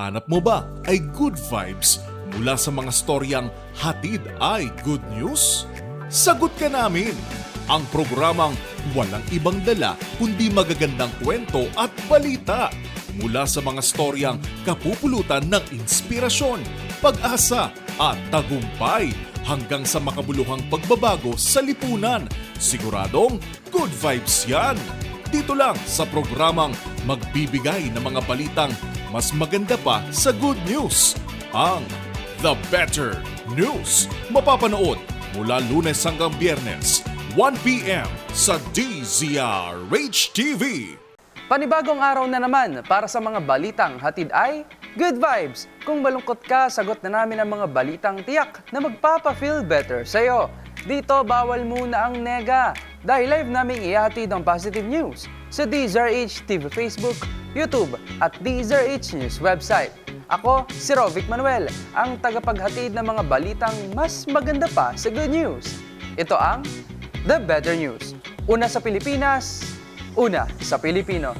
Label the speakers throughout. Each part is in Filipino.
Speaker 1: Hanap mo ba ay good vibes mula sa mga storyang hatid ay good news? Sagot ka namin! Ang programang walang ibang dala kundi magagandang kwento at balita mula sa mga storyang kapupulutan ng inspirasyon, pag-asa at tagumpay hanggang sa makabuluhang pagbabago sa lipunan. Siguradong good vibes yan! Dito lang sa programang magbibigay ng mga balitang mas maganda pa sa good news. Ang The Better News. Mapapanood mula Lunes hanggang Biyernes, 1 p.m. sa DZRH TV.
Speaker 2: Panibagong araw na naman para sa mga balitang hatid ay good vibes. Kung malungkot ka, sagot na namin ang mga balitang tiyak na magpapa-feel better sa'yo. Dito, bawal muna ang nega dahil live naming ihatid ang positive news sa DZRH TV Facebook, YouTube at DZRH News website. Ako, si Rovic Manuel, ang tagapaghatid ng mga balitang mas maganda pa sa good news. Ito ang The Better News. Una sa Pilipinas, una sa Pilipino.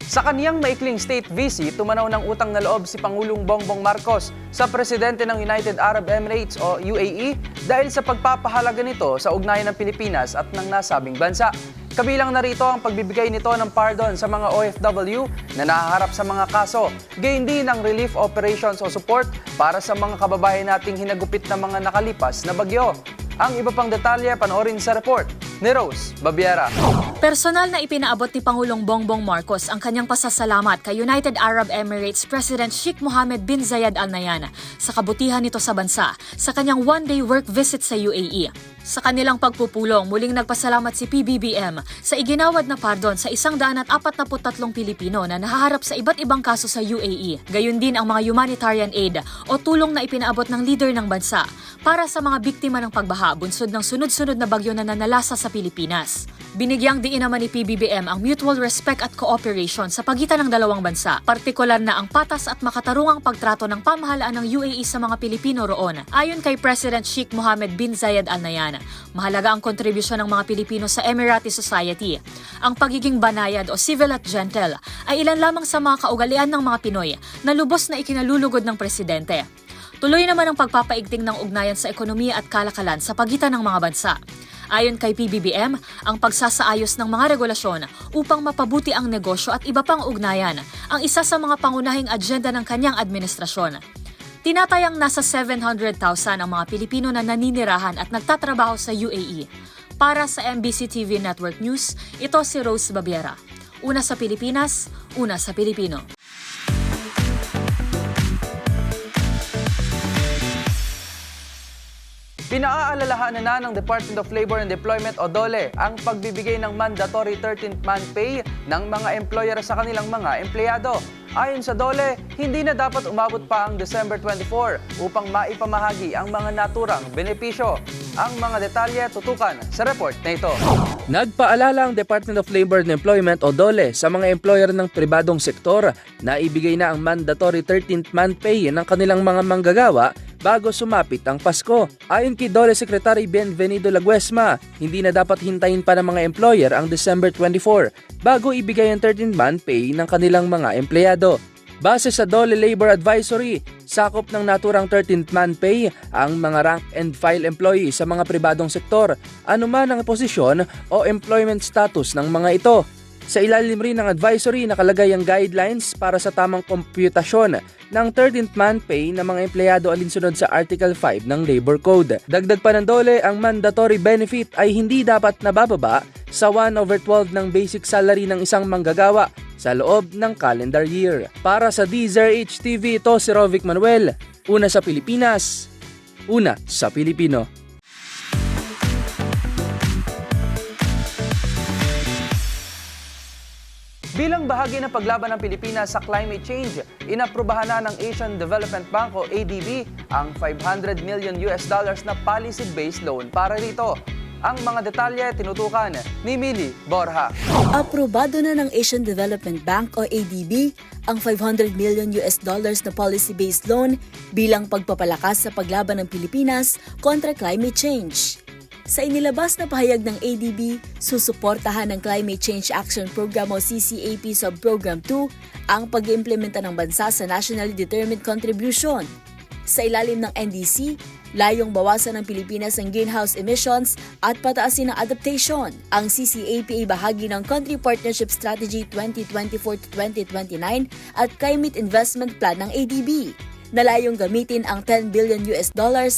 Speaker 2: Sa kaniyang maikling state visit, tumanaw ng utang na loob si Pangulong Bongbong Marcos sa presidente ng United Arab Emirates o UAE dahil sa pagpapahalaga nito sa ugnayan ng Pilipinas at ng nasabing bansa. Kabilang narito ang pagbibigay nito ng pardon sa mga OFW na nahaharap sa mga kaso, gayon din ng relief operations o support para sa mga kababayan nating hinagupit ng mga nakalipas na bagyo. Ang iba pang detalye panoorin sa report ni Rose Babiera.
Speaker 3: Personal na ipinaabot ni Pangulong Bongbong Marcos ang kanyang pasasalamat kay United Arab Emirates President Sheikh Mohammed bin Zayed Al Nahyan sa kabutihan nito sa bansa sa kanyang one-day work visit sa UAE. Sa kanilang pagpupulong, muling nagpasalamat si PBBM sa iginawad na pardon sa 143 Pilipino na nahaharap sa iba't ibang kaso sa UAE. Gayon din ang mga humanitarian aid o tulong na ipinaabot ng leader ng bansa para sa mga biktima ng pagbaha bunsod ng sunod-sunod na bagyo na nanalasa sa Pilipinas. Binigyang diin naman ni PBBM ang mutual respect at cooperation sa pagitan ng dalawang bansa, partikular na ang patas at makatarungang pagtrato ng pamahalaan ng UAE sa mga Pilipino roon. Ayon kay President Sheikh Mohammed bin Zayed Al Nahyan, mahalaga ang kontribusyon ng mga Pilipino sa Emirati society. Ang pagiging banayad o civil at gentle ay ilan lamang sa mga kaugalian ng mga Pinoy na lubos na ikinalulugod ng presidente. Tuloy naman ang pagpapaigting ng ugnayan sa ekonomiya at kalakalan sa pagitan ng mga bansa. Ayon kay PBBM, ang pagsasaayos ng mga regulasyon upang mapabuti ang negosyo at iba pang ugnayan ang isa sa mga pangunahing agenda ng kanyang administrasyon. Tinatayang nasa 700,000 ang mga Pilipino na naninirahan at nagtatrabaho sa UAE. Para sa MBC TV Network News, ito si Rose Babiera. Una sa Pilipinas, una sa Pilipino.
Speaker 2: Pinaaalalahanan na ng Department of Labor and Employment o DOLE ang pagbibigay ng mandatory 13th month pay ng mga employer sa kanilang mga empleyado. Ayon sa DOLE, hindi na dapat umabot pa ang December 24 upang maipamahagi ang mga naturang benepisyo. Ang mga detalye tutukan sa report na ito.
Speaker 4: Nagpaalala ang Department of Labor and Employment o DOLE sa mga employer ng pribadong sektor na ibigay na ang mandatory 13th month pay ng kanilang mga manggagawa bago sumapit ang Pasko. Ayon kay DOLE Secretary Bienvenido Laguesma, hindi na dapat hintayin pa ng mga employer ang December 24 bago ibigay ang 13th month pay ng kanilang mga empleyado. Base sa DOLE Labor Advisory, sakop ng naturang 13th month pay ang mga rank and file employee sa mga pribadong sektor, anuman ang posisyon o employment status ng mga ito. Sa ilalim rin ng advisory nakalagay ang guidelines para sa tamang komputasyon ng 13th month pay ng mga empleyado alinsunod sa Article 5 ng Labor Code. Dagdag pa ng DOLE, ang mandatory benefit ay hindi dapat nabababa sa 1/12 ng basic salary ng isang manggagawa sa loob ng calendar year. Para sa DZRH TV, ito si Rovic Manuel. Una sa Pilipinas, una sa Pilipino.
Speaker 2: Bilang bahagi ng paglaban ng Pilipinas sa climate change, inaprubahan na ng Asian Development Bank o ADB ang $500 million na policy-based loan para rito. Ang mga detalye tinutukan ni Millie Borja.
Speaker 5: Aprobado na ng Asian Development Bank o ADB ang $500 million na policy-based loan bilang pagpapalakas sa paglaban ng Pilipinas kontra climate change. Sa inilabas na pahayag ng ADB, susuportahan ng Climate Change Action Program o CCAP Subprogram 2 ang pag-iimplementa ng bansa sa Nationally Determined Contribution. Sa ilalim ng NDC, layong bawasan ng Pilipinas ang greenhouse emissions at pataasin ang adaptation. Ang CCAP ay bahagi ng Country Partnership Strategy 2024-2029 at Climate Investment Plan ng ADB na layong gamitin ang $10 billion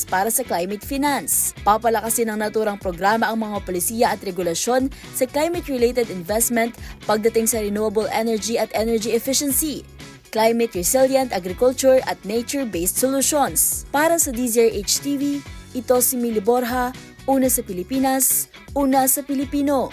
Speaker 5: para sa climate finance. Papalakasin ng naturang programa ang mga polisiya at regulasyon sa climate-related investment pagdating sa renewable energy at energy efficiency, climate-resilient agriculture at nature-based solutions. Para sa DZRH TV, ito si Mili Borja, una sa Pilipinas, una sa Pilipino.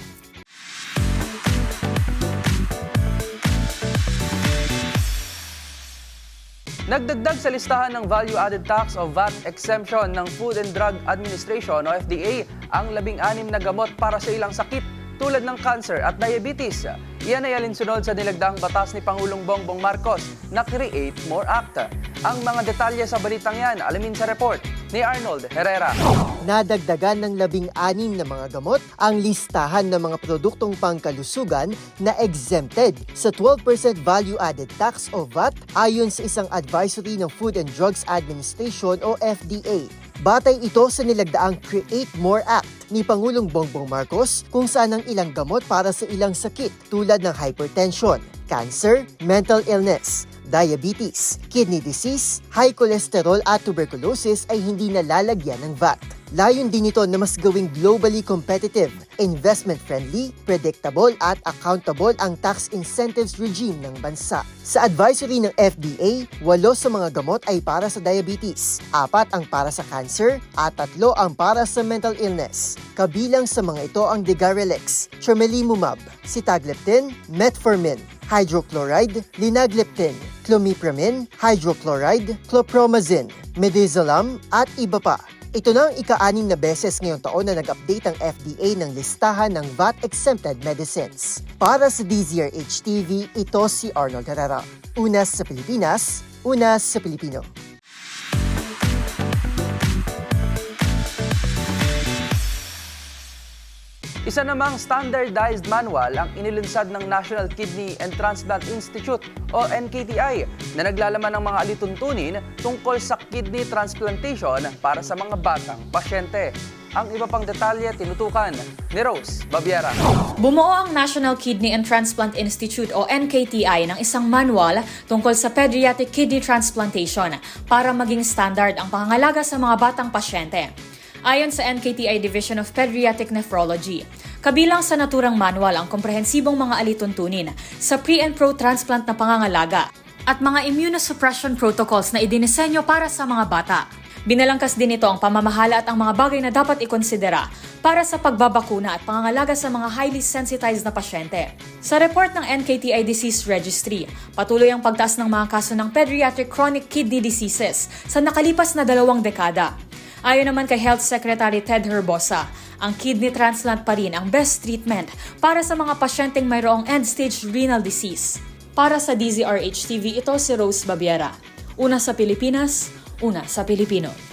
Speaker 2: Nagdagdag sa listahan ng Value-Added Tax o VAT exemption ng Food and Drug Administration o FDA ang 16 na gamot para sa ilang sakit tulad ng cancer at diabetes. Iyan ay alinsunod sa nilagdaang batas ni Pangulong Bongbong Marcos na Create More Act. Ang mga detalye sa balitang yan, alamin sa report ni Arnold Herrera.
Speaker 6: Nadagdagan ng 16 na mga gamot ang listahan ng mga produktong pangkalusugan na exempted sa 12% value-added tax o VAT ayon sa isang advisory ng Food and Drugs Administration o FDA. Batay ito sa nilagdaang Create More Act ni Pangulong Bongbong Marcos kung saan ang ilang gamot para sa ilang sakit tulad ng hypertension, cancer, mental illness, diabetes, kidney disease, high cholesterol at tuberculosis ay hindi nalalagyan ng VAT. Layon din ito na mas gawing globally competitive, investment-friendly, predictable at accountable ang tax incentives regime ng bansa. Sa advisory ng FDA, 8 sa mga gamot ay para sa diabetes, 4 ang para sa cancer at 3 ang para sa mental illness. Kabilang sa mga ito ang Degarelix, Tremelimumab, Sitagliptin, Metformin, hydrochloride, linagliptin, clomipramine, hydrochloride, clopromazine, midazolam at iba pa. Ito na ang ika-6 na beses ngayong taon na nag-update ang FDA ng listahan ng VAT-exempted medicines. Para sa DZRH TV, ito si Arnold Herrera. Una sa Pilipinas, una sa Pilipino.
Speaker 2: Isa namang standardized manual ang inilunsad ng National Kidney and Transplant Institute o NKTI na naglalaman ng mga alituntunin tungkol sa kidney transplantation para sa mga batang pasyente. Ang iba pang detalye tinutukan ni Rose Babiera.
Speaker 3: Bumuo ang National Kidney and Transplant Institute o NKTI ng isang manual tungkol sa pediatric kidney transplantation para maging standard ang pangangalaga sa mga batang pasyente. Ayon sa NKTI Division of Pediatric Nephrology, kabilang sa naturang manual ang komprehensibong mga alituntunin sa pre- and pro-transplant na pangangalaga at mga immunosuppression protocols na idinisenyo para sa mga bata. Binalangkas din ito ang pamamahala at ang mga bagay na dapat ikonsidera para sa pagbabakuna at pangangalaga sa mga highly sensitized na pasyente. Sa report ng NKTI Disease Registry, patuloy ang pagtaas ng mga kaso ng pediatric chronic kidney diseases sa nakalipas na 2 dekada. Ayon naman kay Health Secretary Ted Herbosa, ang kidney transplant pa rin ang best treatment para sa mga pasyenteng mayroong end-stage renal disease. Para sa DZRH TV, ito si Rose Babiera. Una sa Pilipinas, una sa Pilipino.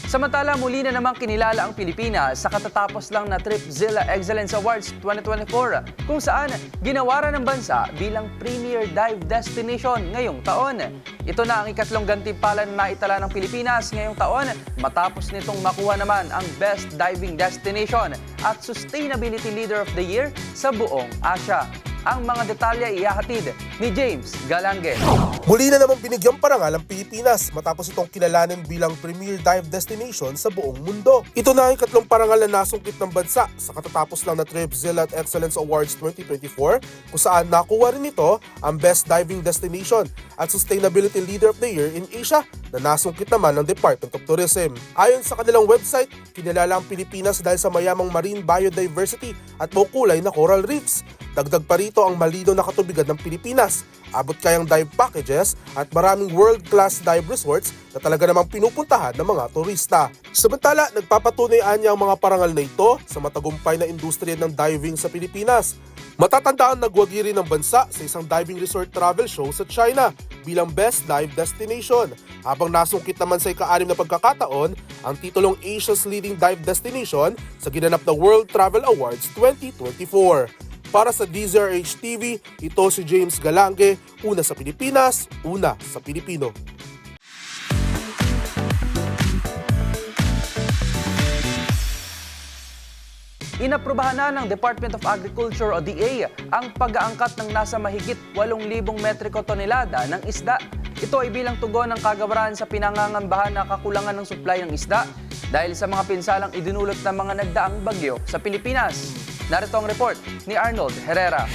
Speaker 2: Samantala, muli na namang kinilala ang Pilipinas sa katatapos lang na TripZilla Excellence Awards 2024 kung saan ginawaran ng bansa bilang premier dive destination ngayong taon. Ito na ang ikatlong gantimpala na naitala ng Pilipinas ngayong taon matapos nitong makuha naman ang Best Diving Destination at Sustainability Leader of the Year sa buong Asia. Ang mga detalye ihahatid ni James Galange.
Speaker 7: Muli na namang binigyang parangal ang Pilipinas matapos itong kilalanin bilang premier dive destination sa buong mundo. Ito na ang ikatlong parangal na nasungkit ng bansa sa katatapos lang na TripZilla Excellence Awards 2024 kung saan nakuha rin ito ang Best Diving Destination at Sustainability Leader of the Year in Asia na nasungkit naman ng Department of Tourism. Ayon sa kanilang website, kinilala ang Pilipinas dahil sa mayamang marine biodiversity at makulay na coral reefs. Dagdag pa rito ang malinaw na katubigan ng Pilipinas, abot kayang dive packages at maraming world-class dive resorts na talaga namang pinupuntahan ng mga turista. Samantala, nagpapatunay niya ang mga parangal na ito sa matagumpay na industriya ng diving sa Pilipinas. Matatandaan nagwagi rin ng bansa sa isang diving resort travel show sa China bilang Best Dive Destination, habang nasungkit naman sa ika-6 na pagkakataon ang titulong Asia's Leading Dive Destination sa ginanap na World Travel Awards 2024. Para sa DZRH TV, ito si James Galange, una sa Pilipinas, una sa Pilipino.
Speaker 2: Inaprubahan na ng Department of Agriculture o DA ang pag-aangkat ng nasa mahigit 8,000 metriko tonelada ng isda. Ito ay bilang tugon ng kagawaran sa pinangangambahan na kakulangan ng supply ng isda dahil sa mga pinsalang idinulot ng mga nagdaang bagyo sa Pilipinas. Narito ang report ni Arnold Herrera.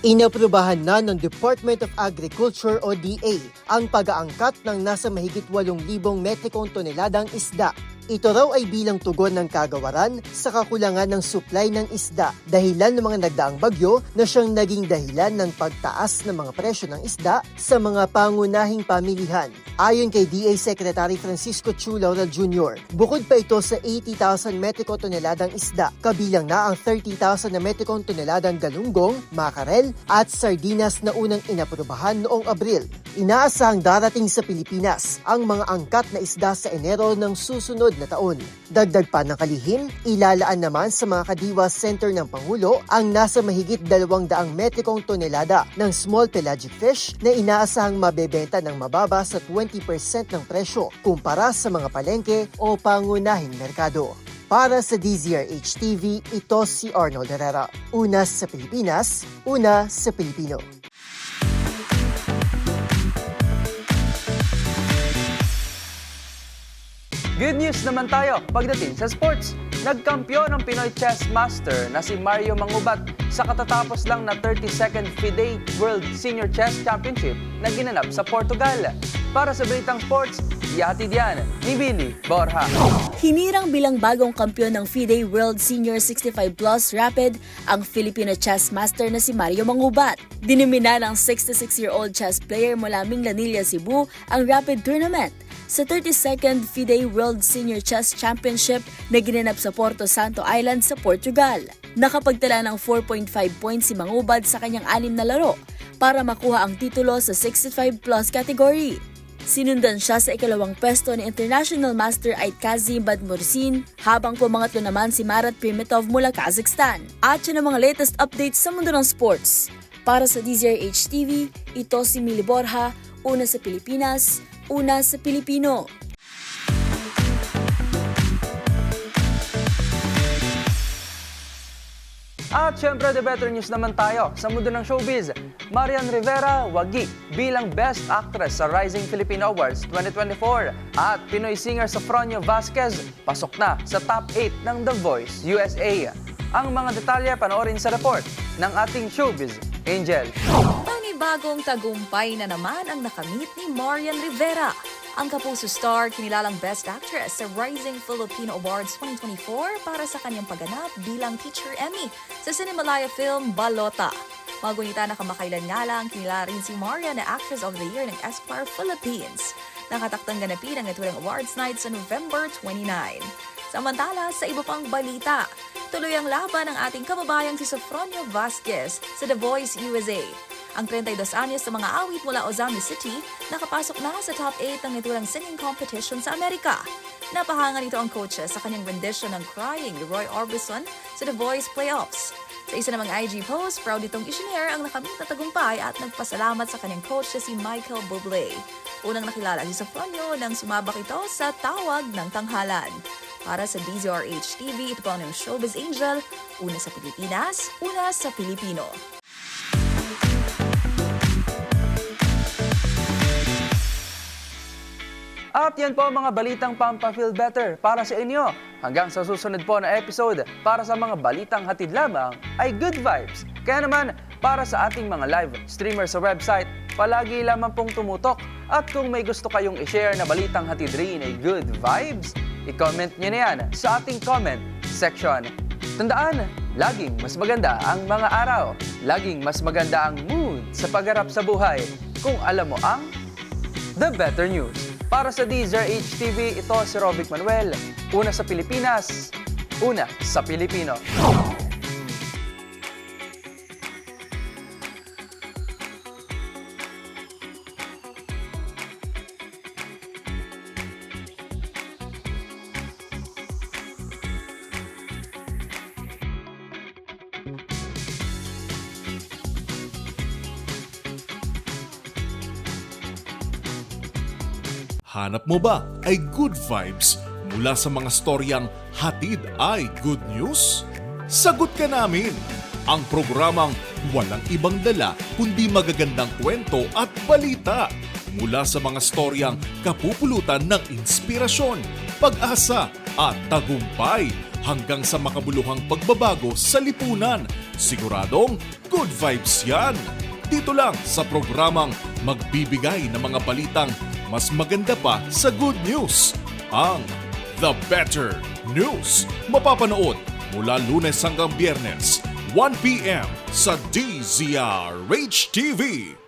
Speaker 6: Inaprubahan na ng Department of Agriculture o DA ang pag-aangkat ng nasa mahigit 8,000 metrikong toneladang isda. Ito raw ay bilang tugon ng kagawaran sa kakulangan ng supply ng isda dahilan ng mga nagdaang bagyo na siyang naging dahilan ng pagtaas ng mga presyo ng isda sa mga pangunahing pamilihan. Ayon kay DA Secretary Francisco Chu Laurel Jr., bukod pa ito sa 80,000 metriko toneladang isda, kabilang na ang 30,000 na metrikong toneladang galunggong, makarel at sardinas na unang inaprubahan noong Abril. Inaasahang darating sa Pilipinas ang mga angkat na isda sa Enero ng susunod na taon. Dagdag pa ng kalihim, ilalaan naman sa mga Kadiwa Center ng Pangulo ang nasa mahigit 200 metrikong tonelada ng small pelagic fish na inaasahang mabebenta ng mababa sa 20% ng presyo kumpara sa mga palengke o pangunahing merkado. Para sa DZRH TV, ito si Arnold Herrera. Una sa Pilipinas, una sa Pilipino.
Speaker 2: Good news naman tayo pagdating sa sports. Nagkampiyon ang Pinoy Chess Master na si Mario Mangubat sa katatapos lang na 32nd FIDE World Senior Chess Championship na ginanap sa Portugal. Para sa Balitang Sports, ihatid yan ni Billy Borja.
Speaker 5: Hinirang bilang bagong kampiyon ng FIDE World Senior 65 Plus Rapid ang Filipino chess master na si Mario Mangubat. Dinimina ng 66-year-old chess player mula Minglanilla, Cebu ang Rapid Tournament sa 32nd FIDE World Senior Chess Championship na ginanap sa Porto Santo Island sa Portugal. Nakapagtala ng 4.5 points si Mangubat sa kanyang 6 na laro para makuha ang titulo sa 65 plus category. Sinundan siya sa ikalawang pwesto ni International Master Aitkazim Badmursin habang pumangatlo naman si Marat Primetov mula Kazakhstan. At yun ang mga latest updates sa mundo ng sports. Para sa DZRH TV, ito si Mili Borja, una sa Pilipinas, una sa Pilipino.
Speaker 2: At syempre, the better news naman tayo sa mundo ng showbiz. Marian Rivera wagi bilang Best Actress sa Rising Filipino Awards 2024. At Pinoy singer Sofronio Vasquez pasok na sa top 8 ng The Voice USA. Ang mga detalye panoorin sa report ng ating showbiz Angel.
Speaker 3: Panibagong tagumpay na naman ang nakamit ni Marian Rivera. Ang Kapuso star kinilalang Best Actress sa Rising Filipino Awards 2024 para sa kanyang pagganap bilang Teacher Emmy sa Cinemalaya film Balota. Magunita na kamakailan nga lang kinilala rin si Marian na Actress of the Year ng Esquire Philippines. Nakataktang ganapin ang naturang awards night sa November 29. Samantala, sa iba pang balita, tuloy ang laban ng ating kababayang si Sofronio Vasquez sa The Voice USA. Ang 32 anyos sa mga awit mula Ozami City, nakapasok na sa top 8 ng naturang singing competition sa Amerika. Napahanga nito ang coaches sa kanyang rendition ng Crying ni Roy Orbison sa The Voice Playoffs. Sa isa namang IG post, proud itong isinare ang nakamit na tagumpay at nagpasalamat sa kanyang coach na si Michael Bublé. Unang nakilala si Sofronio nang sumabak ito sa tawag ng tanghalan. Para sa DZRH TV, ito po ang Showbiz Angel, una sa Pilipinas, una sa Pilipino.
Speaker 2: At yan po ang mga balitang Pampa-Feel Better para sa inyo. Hanggang sa susunod po na episode para sa mga balitang hatid lamang ay Good Vibes. Kaya naman, para sa ating mga live streamer sa website, palagi lamang pong tumutok. At kung may gusto kayong i-share na balitang hatid rin ay Good Vibes, i-comment nyo na yan sa ating comment section. Tandaan, laging mas maganda ang mga araw. Laging mas maganda ang mood sa pagharap sa buhay kung alam mo ang The Better News. Para sa DZRH TV, ito si Rovic Manuel. Una sa Pilipinas, una sa Pilipino.
Speaker 1: Hanap mo ba ay good vibes mula sa mga storyang hatid ay good news? Sagot ka namin! Ang programang walang ibang dala kundi magagandang kwento at balita mula sa mga storyang kapupulutan ng inspirasyon, pag-asa at tagumpay hanggang sa makabuluhang pagbabago sa lipunan. Siguradong good vibes yan! Dito lang sa programang magbibigay ng mga balitang mas maganda pa sa good news, ang The Better News. Mapapanood mula Lunes hanggang Biyernes, 1 p.m. sa DZRH TV.